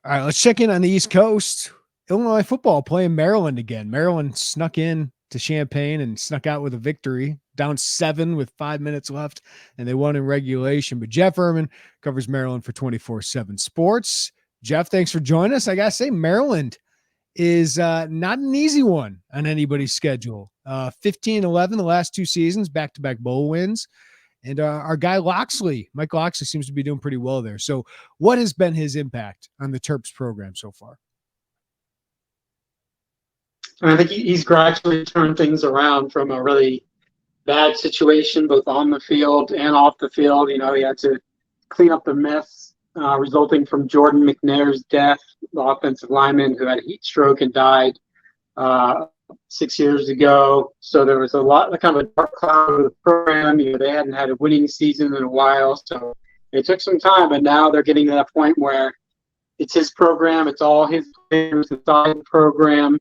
All right, let's check in on the East Coast. Illinois football playing Maryland again. Maryland snuck in to Champaign and snuck out with a victory, down 7 with 5 minutes left, and they won in regulation. But Jeff Erman covers Maryland for 24/7 Sports. Jeff, thanks for joining us. I got to say, Maryland is not an easy one on anybody's schedule. 15-11 the last 2 seasons, back-to-back bowl wins. And our guy Locksley, Mike Locksley, seems to be doing pretty well there. So what has been his impact on the Terps program so far? I think he's gradually turned things around from a really bad situation, both on the field and off the field. You know, he had to clean up the mess resulting from Jordan McNair's death, the offensive lineman who had a heat stroke and died 6 years ago. So there was kind of a dark cloud over the program. You know, they hadn't had a winning season in a while, so it took some time. But now they're getting to that point where it's his program, it's all his players inside the program,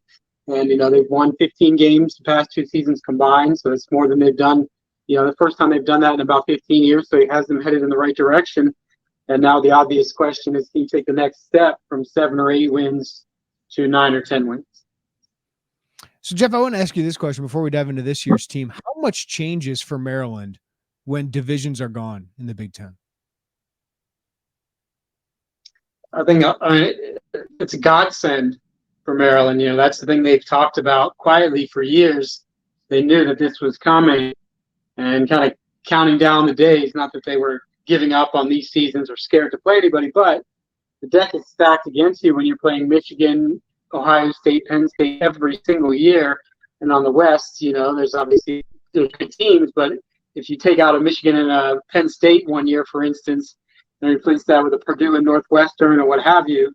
and you know they've won 15 games the past 2 seasons combined. So it's more than they've done. You know, the first time they've done that in about 15 years. So he has them headed in the right direction. And now the obvious question is, can you take the next step from 7 or 8 wins to 9 or 10 wins? So, Jeff, I want to ask you this question before we dive into this year's team. How much changes for Maryland when divisions are gone in the Big Ten? I think it's a godsend for Maryland. You know, that's the thing they've talked about quietly for years. They knew that this was coming and kind of counting down the days, not that they were giving up on these seasons or scared to play anybody, but the deck is stacked against you when you're playing Michigan, Ohio State, Penn State every single year. And on the West, you know, there's good teams, but if you take out a Michigan and a Penn State one year, for instance, and replace that with a Purdue and Northwestern or what have you,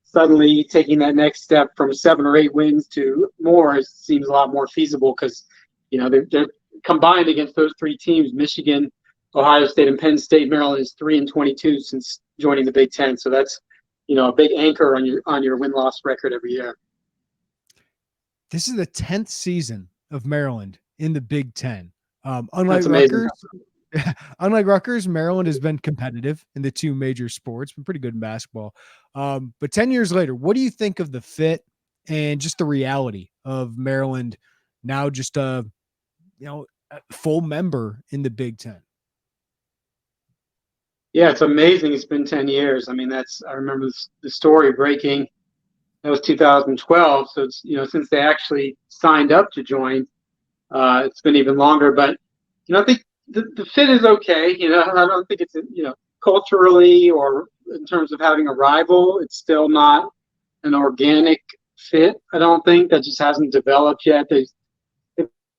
suddenly taking that next step from 7 or 8 wins to more seems a lot more feasible because, you know, they're combined against those 3 teams, Michigan, Ohio State, and Penn State. Maryland is 3-22 since joining the Big Ten. So that's, you know, a big anchor on your win-loss record every year. This is the 10th season of Maryland in the Big Ten. Unlike Rutgers, Maryland has been competitive in the 2 major sports, been pretty good in basketball. But 10 years later, what do you think of the fit and just the reality of Maryland now just a full member in the Big Ten? Yeah, it's amazing. It's been 10 years. I mean, I remember the story breaking. That was 2012. So it's, you know, since they actually signed up to join, it's been even longer. But, you know, I think the fit is okay. You know, I don't think it's, you know, culturally or in terms of having a rival, it's still not an organic fit. I don't think that just hasn't developed yet. They've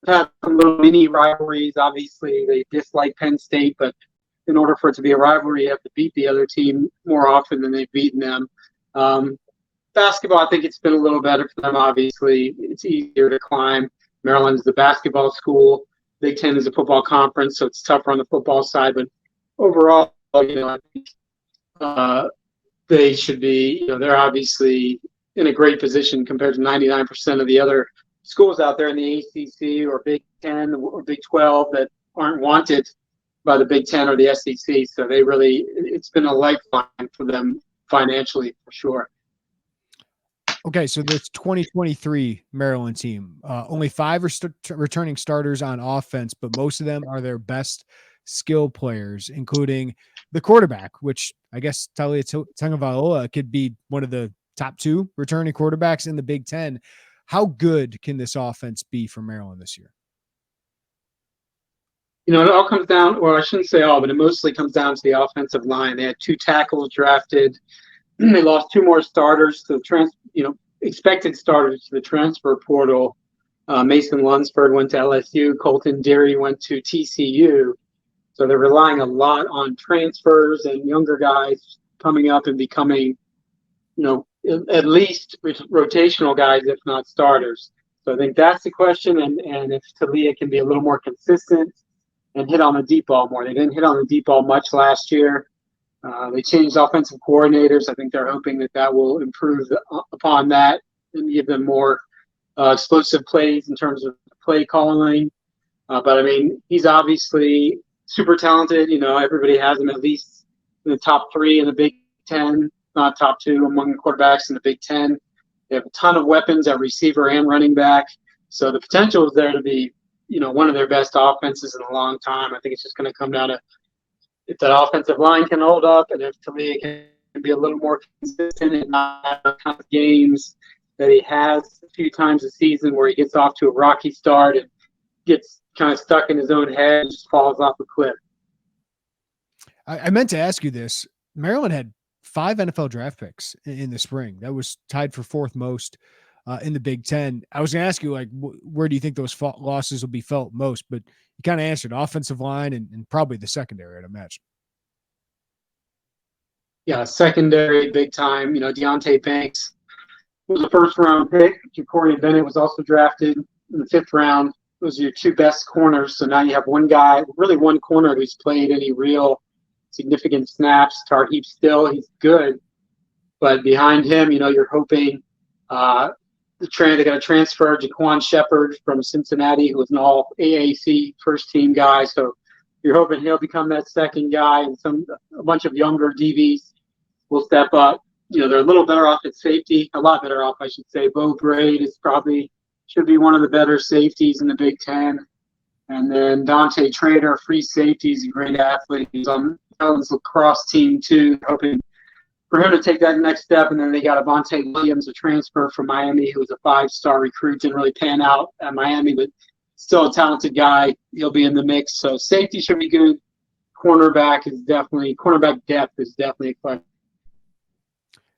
had some little mini rivalries. Obviously, they dislike Penn State, but in order for it to be a rivalry, you have to beat the other team more often than they've beaten them. Basketball, I think it's been a little better for them. Obviously, it's easier to climb. Maryland's the basketball school. Big Ten is a football conference, so it's tougher on the football side. But overall, you know, I think they should be, you know, they're obviously in a great position compared to 99% of the other schools out there in the ACC or Big Ten or Big 12 that aren't wanted by the Big Ten or the SEC. So it's been a lifeline for them financially for sure. Okay, so this 2023 Maryland team, only 5 returning starters on offense, but most of them are their best skill players, including the quarterback, which I guess Talia Tagovailoa could be one of the top 2 returning quarterbacks in the Big Ten. How good can this offense be for Maryland this year? You know, it all comes down, or I shouldn't say all, but it mostly comes down to the offensive line. They had 2 tackles drafted. They lost 2 more starters to expected starters to the transfer portal. Mason Lunsford went to LSU. Colton Deary went to TCU. So they're relying a lot on transfers and younger guys coming up and becoming, you know, at least rotational guys, if not starters. So I think that's the question. And if Talia can be a little more consistent and hit on the deep ball more. They didn't hit on the deep ball much last year. They changed offensive coordinators. I think they're hoping that will improve upon that and give them more explosive plays in terms of play calling. But, I mean, he's obviously super talented. You know, everybody has him at least in the top 3 in the Big Ten. not top two among quarterbacks in the Big Ten. They have a ton of weapons at receiver and running back. So the potential is there to be, one of their best offenses in a long time. I think it's just going to come down to if that offensive line can hold up and if Talia can be a little more consistent and not have the kind of games that he has a few times a season where he gets off to a rocky start and gets kind of stuck in his own head and just falls off a cliff. I meant to ask you this. Maryland had 5 NFL draft picks in the spring. That was tied for 4th most in the Big Ten. I was going to ask you, like, where do you think those losses will be felt most? But you kind of answered offensive line and probably the secondary, I'd imagine. Yeah, secondary, big time. Deontay Banks was a first-round pick. Ja'Cory Bennett was also drafted in the 5th round. Those are your 2 best corners. So now you have one guy, really one corner who's played any real significant snaps. Tarheeb Still, he's good. But behind him, you're hoping they got to transfer Jaquan Shepard from Cincinnati, who was an all AAC first-team guy. So you're hoping he'll become that second guy, and a bunch of younger DBs will step up. They're a little better off at safety, a lot better off, I should say. Bo Braid should be one of the better safeties in the Big Ten. And then Dante Trader, free safety, he's a great athlete. He's on Maryland's lacrosse team too, hoping for him to take that next step. And then they got Avonte Williams, a transfer from Miami, who was a 5-star recruit, didn't really pan out at Miami, but still a talented guy. He'll be in the mix. So safety should be good. Cornerback depth is definitely a question.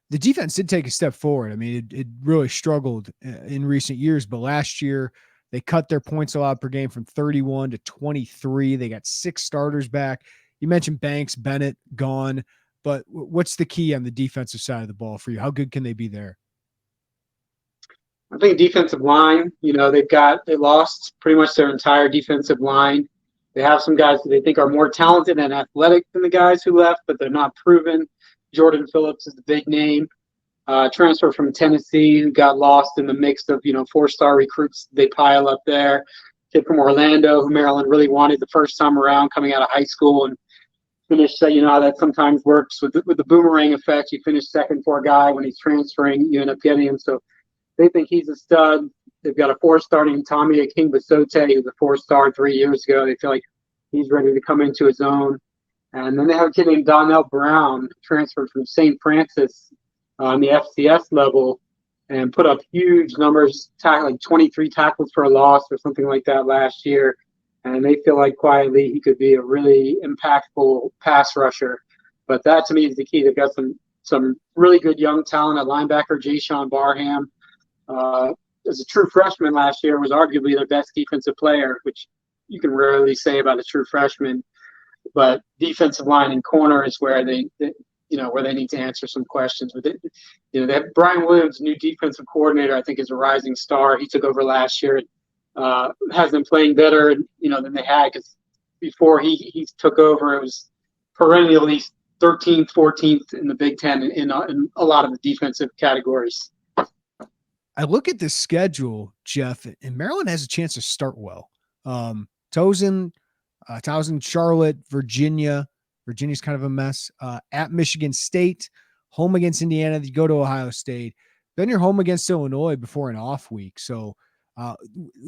The defense did take a step forward. I mean, it really struggled in recent years, but last year they cut their points allowed per game from 31 to 23. They got 6 starters back. You mentioned Banks, Bennett gone, but what's the key on the defensive side of the ball for you? How good can they be there? I think defensive line, they lost pretty much their entire defensive line. They have some guys that they think are more talented and athletic than the guys who left, but they're not proven. Jordan Phillips is the big name, transfer from Tennessee, who got lost in the mix of, 4-star recruits they pile up there. Kid from Orlando, who Maryland really wanted the first time around coming out of high school and finished, how that sometimes works with the boomerang effect. You finish second for a guy when he's transferring, you end up getting him. So they think he's a stud. They've got a 4-star named Tommy Akingbasote, who's a 4-star 3 years ago. They feel like he's ready to come into his own. And then they have a kid named Donnell Brown, transferred from St. Francis on the FCS level and put up huge numbers, like 23 tackles for a loss or something like that last year. And they feel like quietly he could be a really impactful pass rusher. But that, to me, is the key. They've got some really good young talent at linebacker. Jayshawn Barham, as a true freshman last year, was arguably their best defensive player, which you can rarely say about a true freshman. But defensive line and corner is where they need to answer some questions. But they have Brian Williams, new defensive coordinator, I think is a rising star. He took over last year. Has them playing better, than they had, because before he took over, it was perennially 13th, 14th in the Big Ten in a lot of the defensive categories. I look at this schedule, Jeff, and Maryland has a chance to start well. Towson, Charlotte, Virginia. Virginia's kind of a mess. At Michigan State, home against Indiana, you go to Ohio State. Then you're home against Illinois before an off week. So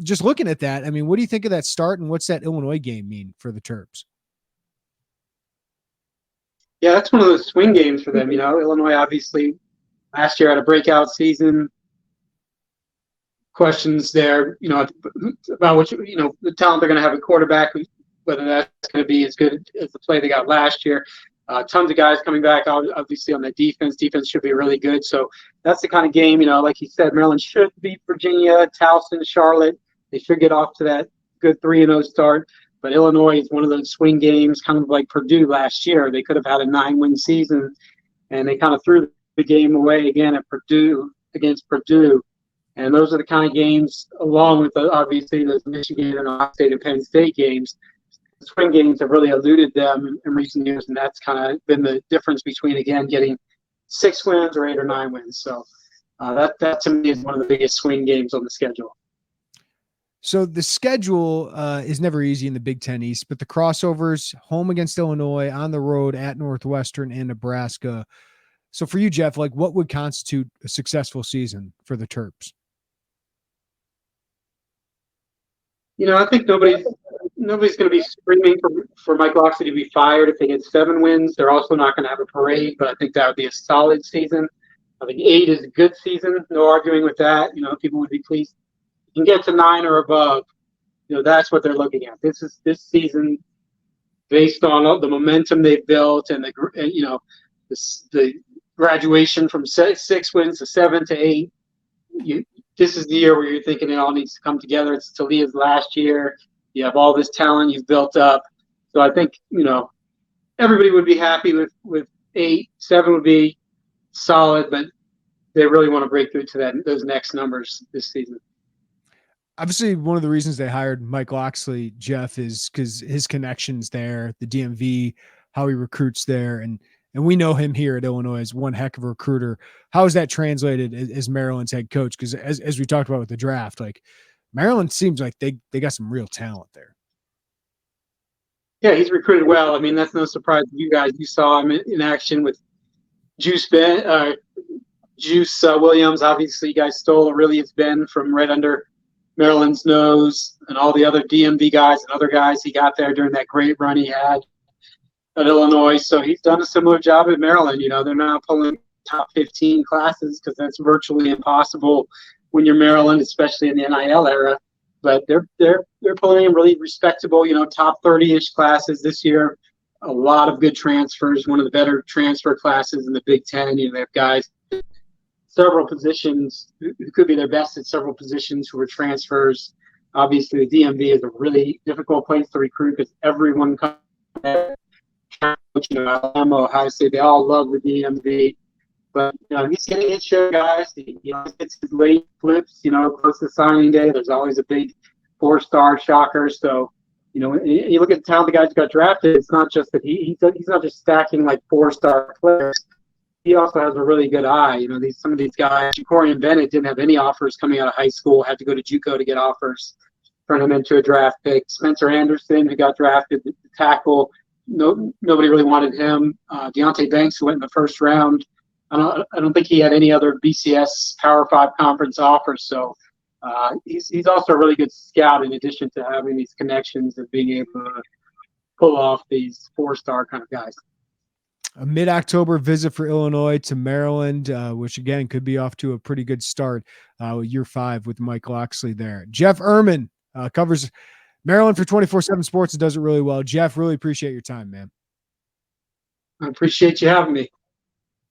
just looking at that, I mean, what do you think of that start, and what's that Illinois game mean for the Terps? Yeah, that's one of those swing games for them. Illinois obviously last year had a breakout season. Questions there, about which, the talent they're going to have at quarterback, whether that's going to be as good as the play they got last year. Tons of guys coming back, obviously, on the defense. Defense should be really good. So that's the kind of game, like you said, Maryland should beat Virginia, Towson, Charlotte. They should get off to that good 3-0 start. But Illinois is one of those swing games, kind of like Purdue last year. They could have had a 9-win season, and they kind of threw the game away again against Purdue. And those are the kind of games, along with obviously the Michigan and Ohio State and Penn State games. The swing games have really eluded them in recent years, and that's kind of been the difference between, again, getting 6 wins or 8 or 9 wins. So that to me is one of the biggest swing games on the schedule. So the schedule is never easy in the Big Ten East, but the crossovers, home against Illinois, on the road at Northwestern and Nebraska. So for you, Jeff, like what would constitute a successful season for the Terps? I think nobody's going to be screaming for Mike Locksley to be fired if they get 7 wins. They're also not going to have a parade, but I think that would be a solid season. I think 8 is a good season. No arguing with that. People would be pleased. You can get to 9 or above. That's what they're looking at. This season, based on the momentum they've built and the graduation from 6 wins to 7 to 8. This is the year where you're thinking it all needs to come together. It's Talia's last year. You have all this talent you've built up. So I think, everybody would be happy with 8. 7 would be solid, but they really want to break through to those next numbers this season. Obviously, one of the reasons they hired Mike Locksley, Jeff, is because his connections there, the DMV, how he recruits there, and we know him here at Illinois as one heck of a recruiter. How is that translated as Maryland's head coach? Because as we talked about with the draft, like Maryland seems like they got some real talent there. Yeah, he's recruited well. I mean, that's no surprise to you guys. You saw him in action with Juice Williams. Obviously, you guys stole Aurelius Ben from right under Maryland's nose, and all the other DMV guys and other guys he got there during that great run he had at Illinois. So he's done a similar job at Maryland. They're not pulling top 15 classes because that's virtually impossible when you're Maryland, especially in the NIL era. But they're pulling in really respectable, top 30-ish classes this year. A lot of good transfers, one of the better transfer classes in the Big Ten. They have guys several positions who could be their best at several positions who are transfers. Obviously, the DMV is a really difficult place to recruit because everyone comes there. Alabama, Ohio State, they all love the DMV. But, he's getting his share, guys. He gets his late flips, close to signing day. There's always a big 4-star shocker. So, when you look at the talent the guys who got drafted, it's not just that he's not just stacking like 4-star players. He also has a really good eye. Some of these guys, Jacorian Bennett didn't have any offers coming out of high school, had to go to JUCO to get offers, turn him into a draft pick. Spencer Anderson, who got drafted, the tackle, nobody really wanted him. Deontay Banks, who went in the first round, I don't think he had any other BCS Power 5 conference offers. So he's also a really good scout in addition to having these connections and being able to pull off these 4-star kind of guys. A mid-October visit for Illinois to Maryland, which again could be off to a pretty good start. Year 5 with Mike Locksley there. Jeff Erman covers Maryland for 24/7 Sports and does it really well. Jeff, really appreciate your time, man. I appreciate you having me.